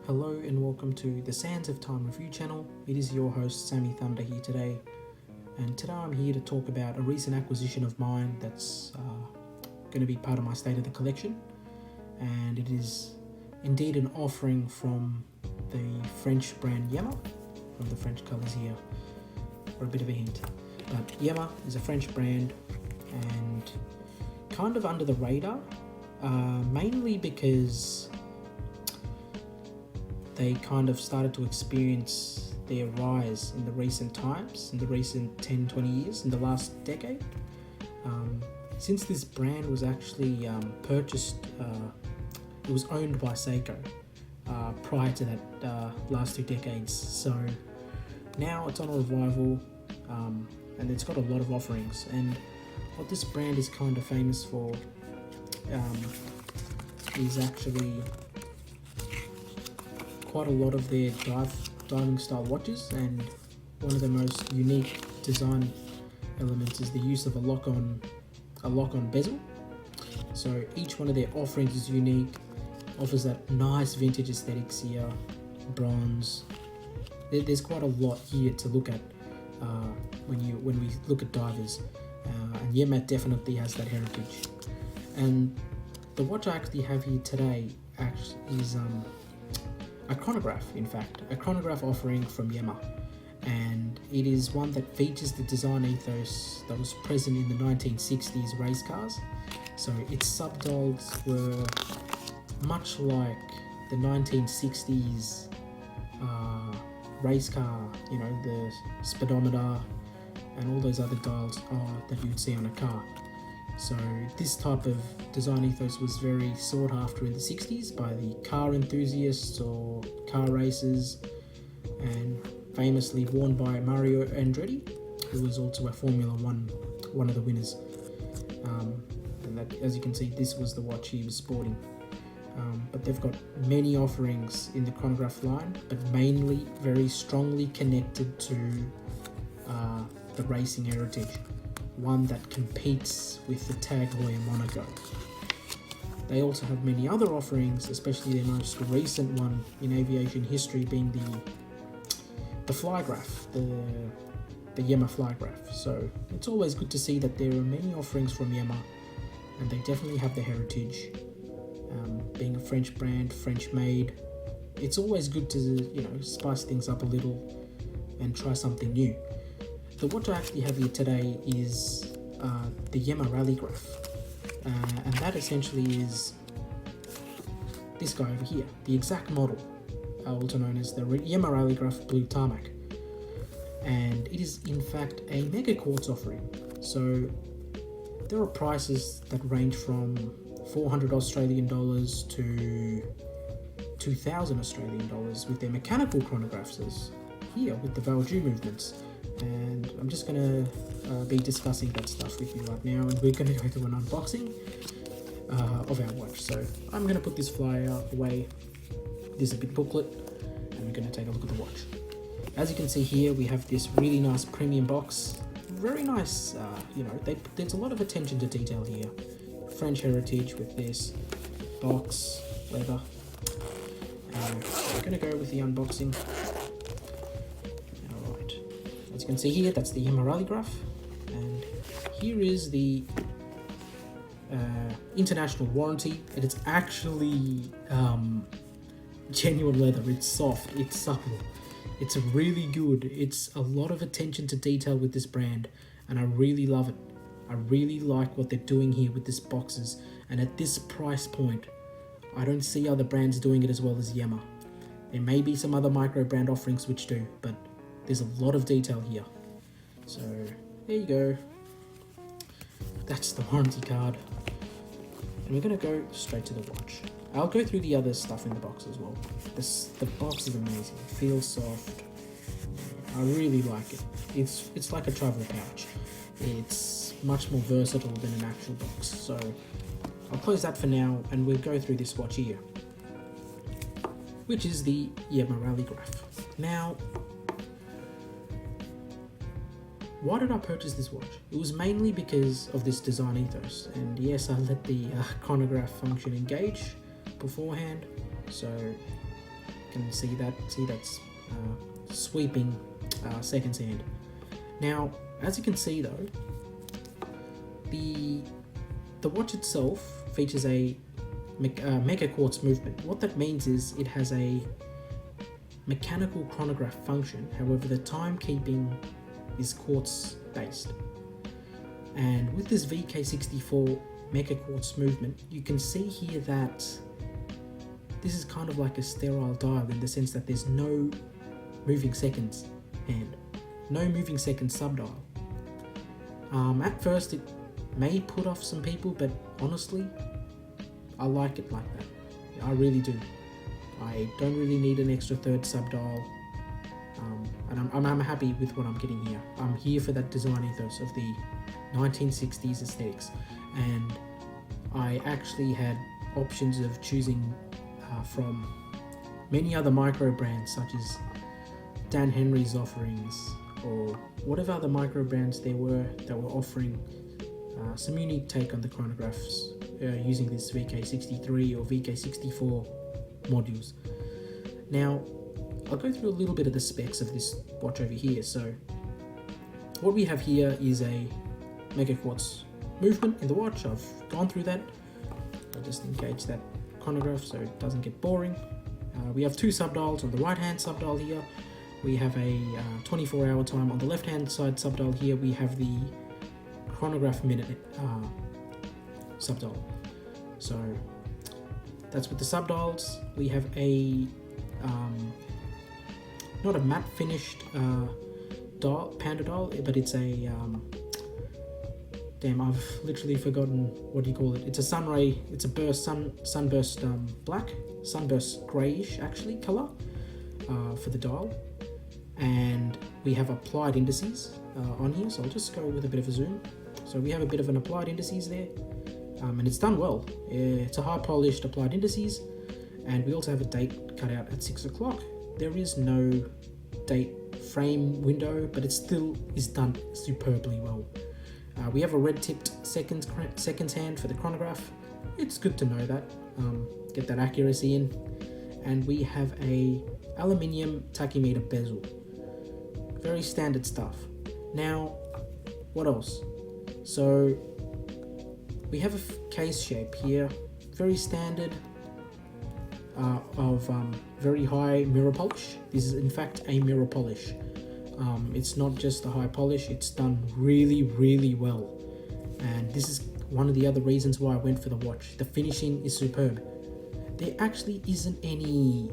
Hello and welcome to the Sands of Time review channel. It is your host Sammy Thunder here today, and today I'm here to talk about a recent acquisition of mine that's going to be part of my State of the Collection, and it is indeed an offering from the French brand Yema, from the French colours here, for a bit of a hint. But Yema is a French brand and kind of under the radar, mainly because they kind of started to experience their rise in the recent times, in the recent 10-20 years, in the last decade. Since this brand was actually purchased, it was owned by Seiko prior to that last 2 decades. So now it's on a revival, and it's got a lot of offerings. And what this brand is kind of famous for is actually quite a lot of their diving style watches, and one of the most unique design elements is the use of a lock-on bezel. So each one of their offerings is unique, offers that nice vintage aesthetics here, bronze. There's quite a lot here to look at when we look at divers, and Yema definitely has that heritage. And the watch I actually have here today is a chronograph, in fact, a chronograph offering from Yema, and it is one that features the design ethos that was present in the 1960s race cars. So its subdials were much like the 1960s race car, the speedometer and all those other dials that you'd see on a car. So this type of design ethos was very sought after in the 60s by the car enthusiasts or car racers, and famously worn by Mario Andretti, who was also a Formula one of the winners. And that, as you can see, this was the watch he was sporting. But they've got many offerings in the chronograph line, but mainly very strongly connected to the racing heritage, one that competes with the Tag Heuer Monaco. They also have many other offerings, especially their most recent one in aviation history being the Flygraph, the Yema Flygraph. So it's always good to see that there are many offerings from Yema, and they definitely have the heritage. Being a French brand, French made, it's always good to spice things up a little and try something new. The watch I actually have here today is the Yema Rallygraf, and that essentially is this guy over here, the exact model, also known as the Yema Rallygraf Blue Tarmac, and it is in fact a mega quartz offering. So there are prices that range from 400 Australian dollars to 2,000 Australian dollars with their mechanical chronographs, as here with the Valjoux movements. And I'm just going to be discussing that stuff with you right now, and we're going to go through an unboxing of our watch. So I'm going to put this flyer away, this a bit booklet, and we're going to take a look at the watch. As you can see here, we have this really nice premium box, very nice, there's a lot of attention to detail here. French heritage with this box, leather. I'm going to go with the unboxing. As you can see here, that's the Yema Rallygraf, and here is the international warranty. And it's actually genuine leather. It's soft, it's supple, it's really good. It's a lot of attention to detail with this brand, and I really love it. I really like what they're doing here with this boxes, and at this price point I don't see other brands doing it as well as Yema. There may be some other micro brand offerings which do, but there's a lot of detail here. So there you go, that's the warranty card, and we're going to go straight to the watch. I'll go through the other stuff in the box as well. The box is amazing, it feels soft, I really like it. It's like a travel pouch. It's much more versatile than an actual box. So I'll close that for now, and we'll go through this watch here, which is the Yema Rallygraf. Now, why did I purchase this watch? It was mainly because of this design ethos, and yes, I let the chronograph function engage beforehand, so can see that. See, that's sweeping seconds hand. Now, as you can see though, the watch itself features a mega quartz movement. What that means is it has a mechanical chronograph function. However, the timekeeping is quartz based. And with this VK64 mega quartz movement, you can see here that this is kind of like a sterile dial in the sense that there's no moving seconds and no moving seconds subdial. At first it may put off some people, but honestly, I like it like that. I really do. I don't really need an extra third subdial, and I'm happy with what I'm getting here. I'm here for that design ethos of the 1960s aesthetics, and I actually had options of choosing from many other micro brands such as Dan Henry's offerings or whatever other micro brands there were that were offering some unique take on the chronographs using this VK63 or VK64 modules. Now, I'll go through a little bit of the specs of this watch over here. So, what we have here is a mega quartz movement in the watch. I've gone through that. I'll just engage that chronograph so it doesn't get boring. We have two subdials on the right hand subdial here. We have a 24-hour time on the left hand side subdial here. We have the chronograph minute subdial. So that's with the subdials. We have a not a matte finished dial, panda dial, but it's a damn, I've literally forgotten what do you call it. It's a sunray. It's a sunburst black, sunburst greyish actually color for the dial, and we have applied indices on here. So I'll just go with a bit of a zoom. So we have a bit of an applied indices there, and it's done well. It's a high polished applied indices, and we also have a date cut out at 6 o'clock. There is no date frame window, but it still is done superbly well. We have a red tipped seconds hand for the chronograph. It's good to know that, get that accuracy in. And we have a aluminium tachymeter bezel. Very standard stuff. Now, what else? So we have a case shape here, very standard, of very high mirror polish. This is in fact a mirror polish. It's not just a high polish, it's done really, really well. And this is one of the other reasons why I went for the watch. The finishing is superb. There actually isn't any,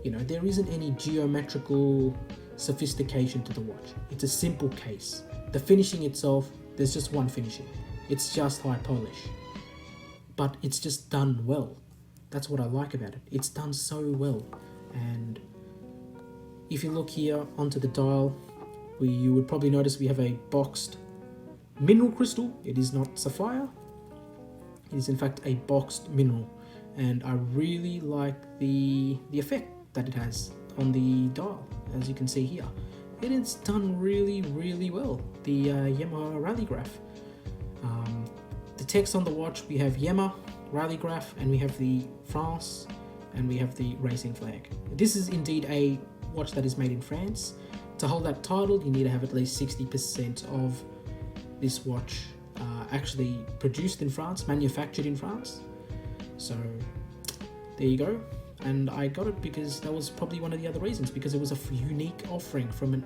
there isn't any geometrical sophistication to the watch. It's a simple case. The finishing itself, there's just one finishing. It's just high polish. But it's just done well. That's what I like about it. It's done so well. And if you look here onto the dial, you would probably notice we have a boxed mineral crystal. It is not sapphire. It is in fact a boxed mineral. And I really like the effect that it has on the dial, as you can see here. It is done really, really well. The Yema Rallygraf. The text on the watch, we have Yema Rallygraf, and we have the France, and we have the racing flag. This is indeed a watch that is made in France. To hold that title, you need to have at least 60% of this watch actually produced in France, manufactured in France. So there you go. And I got it because that was probably one of the other reasons, because it was a unique offering from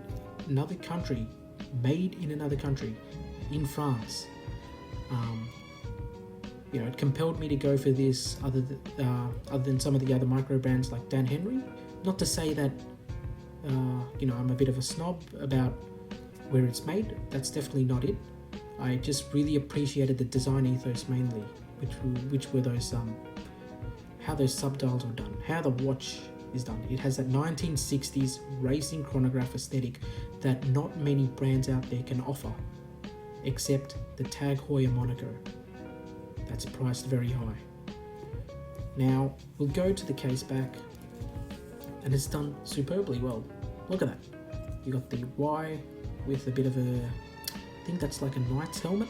another country, made in another country, in France. It compelled me to go for this other than some of the other micro brands like Dan Henry. Not to say that I'm a bit of a snob about where it's made. That's definitely not it. I just really appreciated the design ethos mainly, which were those how those subdials were done, how the watch is done. It has that 1960s racing chronograph aesthetic that not many brands out there can offer, except the Tag Heuer Monaco. That's priced very high. Now we'll go to the case back, and it's done superbly well. Look at that. You got the Y with a bit of I think that's like a knight's helmet.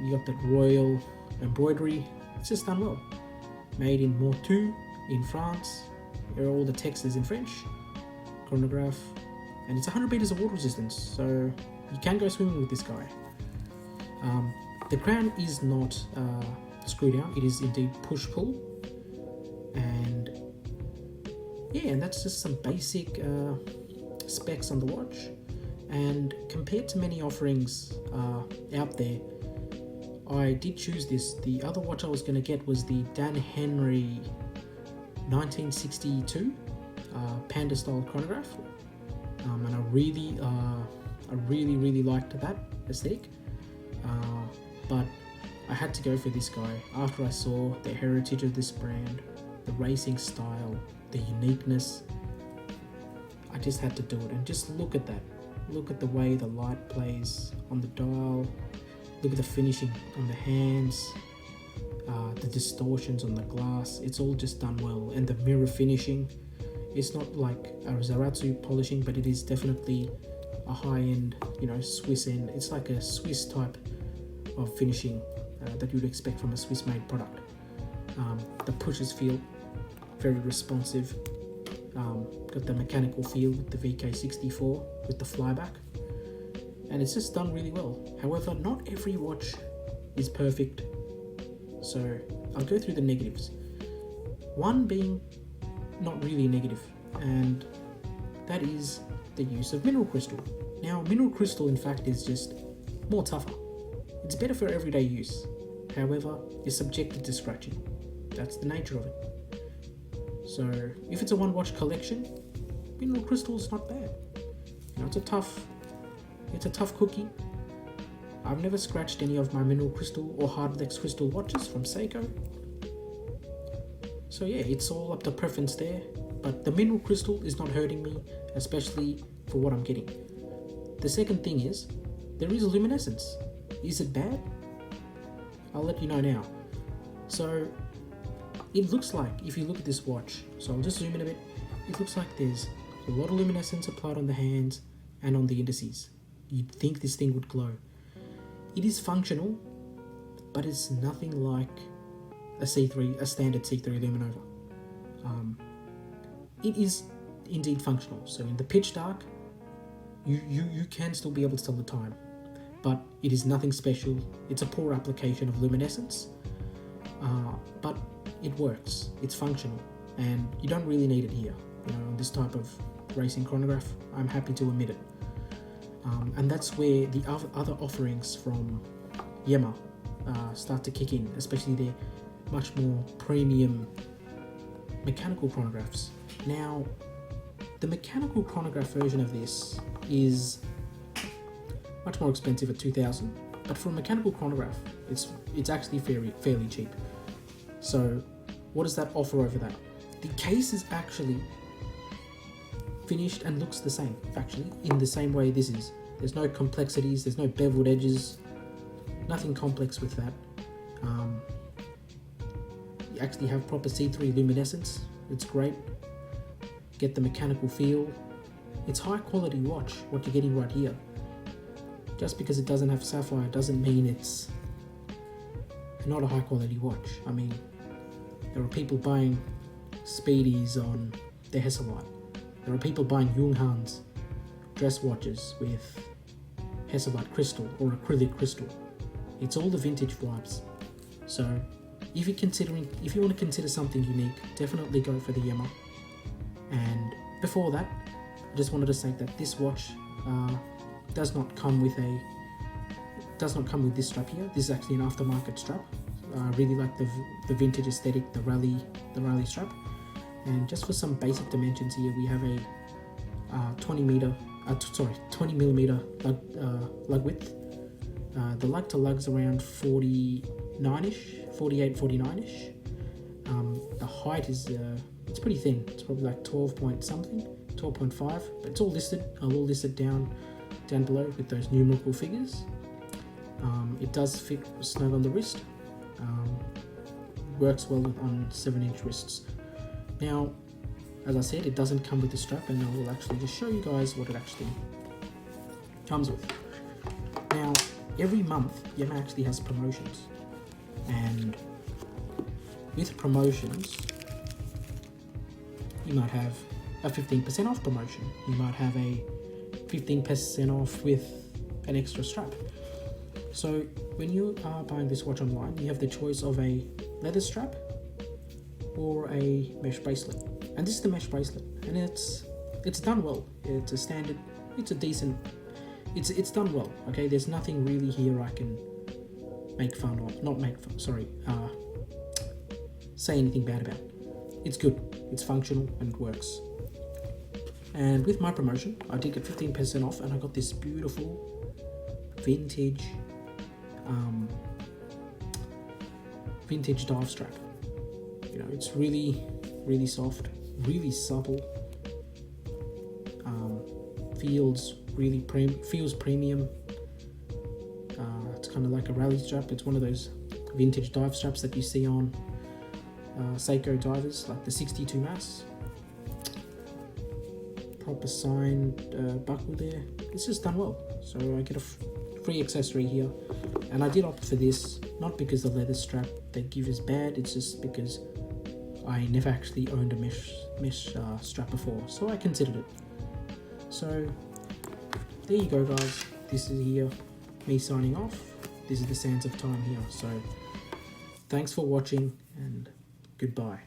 You got that royal embroidery. It's just done well. Made in Morteau in France. All the text is in French. Chronograph, and it's 100 meters of water resistance, so you can go swimming with this guy. The crown is not screw down, it is indeed push-pull, and yeah, and that's just some basic specs on the watch. And compared to many offerings out there, I did choose this. The other watch I was going to get was the Dan Henry 1962 Panda style chronograph, and I really liked that aesthetic, but I had to go for this guy after I saw the heritage of this brand, the racing style, the uniqueness. I just had to do it. And just look at that, look at the way the light plays on the dial, look at the finishing on the hands, the distortions on the glass. It's all just done well. And the mirror finishing, it's not like a Zaratsu polishing, but it is definitely a high-end, Swiss end. It's like a Swiss type of finishing that you'd expect from a Swiss-made product. The pushes feel very responsive. Got the mechanical feel with the VK64 with the flyback, and it's just done really well. However, not every watch is perfect, so I'll go through the negatives. One being not really negative, and that is the use of mineral crystal. Now, mineral crystal in fact is just more tougher. It's better for everyday use, however, is subjected to scratching. That's the nature of it. So if it's a one watch collection, mineral crystal is not bad. It's a tough cookie. I've never scratched any of my mineral crystal or hardlex crystal watches from Seiko. So yeah, it's all up to preference there, but the mineral crystal is not hurting me, especially for what I'm getting. The second thing is, there is luminescence. Is it bad? I'll let you know now. So it looks like, if you look at this watch, so I'll just zoom in a bit, it looks like there's a lot of luminescence applied on the hands and on the indices. You'd think this thing would glow. It is functional, but it's nothing like a standard C3 Luminova. It is indeed functional, so in the pitch dark, you can still be able to tell the time, but it is nothing special. It's a poor application of luminescence, but it works, it's functional, and you don't really need it here. On this type of racing chronograph, I'm happy to omit it. And that's where the other offerings from Yema start to kick in, especially their much more premium mechanical chronographs. Now, the mechanical chronograph version of this is much more expensive at $2,000, but for a mechanical chronograph, it's actually fairly cheap. So what does that offer over that? The case is actually finished and looks the same, factually, in the same way this is. There's no complexities, there's no beveled edges, nothing complex with that. You actually have proper C3 luminescence, it's great. Get the mechanical feel. It's high quality watch, what you're getting right here. Just because it doesn't have sapphire doesn't mean it's not a high quality watch. I mean, there are people buying Speedies on the Hesselite. There are people buying Junghans dress watches with Hesselite crystal or acrylic crystal. It's all the vintage vibes. So if you want to consider something unique, definitely go for the Yema. And before that, I just wanted to say that this watch does not come with this strap here. This is actually an aftermarket strap. I really like the vintage aesthetic, the rally strap. And just for some basic dimensions here, we have a 20 millimeter lug width. The lug to lug's around 49ish, 48, 49ish. The height is it's pretty thin. It's probably like 12 point something, 12.5. But it's all listed. I'll all list it down below with those numerical figures. It does fit snug on the wrist. Works well on 7-inch wrists. Now, as I said, it doesn't come with the strap, and I will actually just show you guys what it actually comes with. Now, every month, Yema actually has promotions, and with promotions, You might have a 15% off promotion. You might have a 15% off with an extra strap. So when you are buying this watch online, you have the choice of a leather strap or a mesh bracelet. And this is the mesh bracelet, and it's done well. It's a standard, it's a decent, it's done well. Okay, there's nothing really here I can make fun of, not make fun, sorry, say anything bad about. It's good, it's functional, and it works. And with my promotion, I did get 15% off, and I got this beautiful vintage dive strap. You know, it's really, really soft, really supple. Feels really feels premium. It's kind of like a rally strap. It's one of those vintage dive straps that you see on Seiko divers, like the 62 Mass. Proper signed buckle there. It's just done well. So I get a free accessory here, and I did opt for this not because the leather strap they give is bad. It's just because I never actually owned a mesh strap before, so I considered it. So there you go, guys. This is here me signing off. This is the sands of time here. So thanks for watching, and goodbye.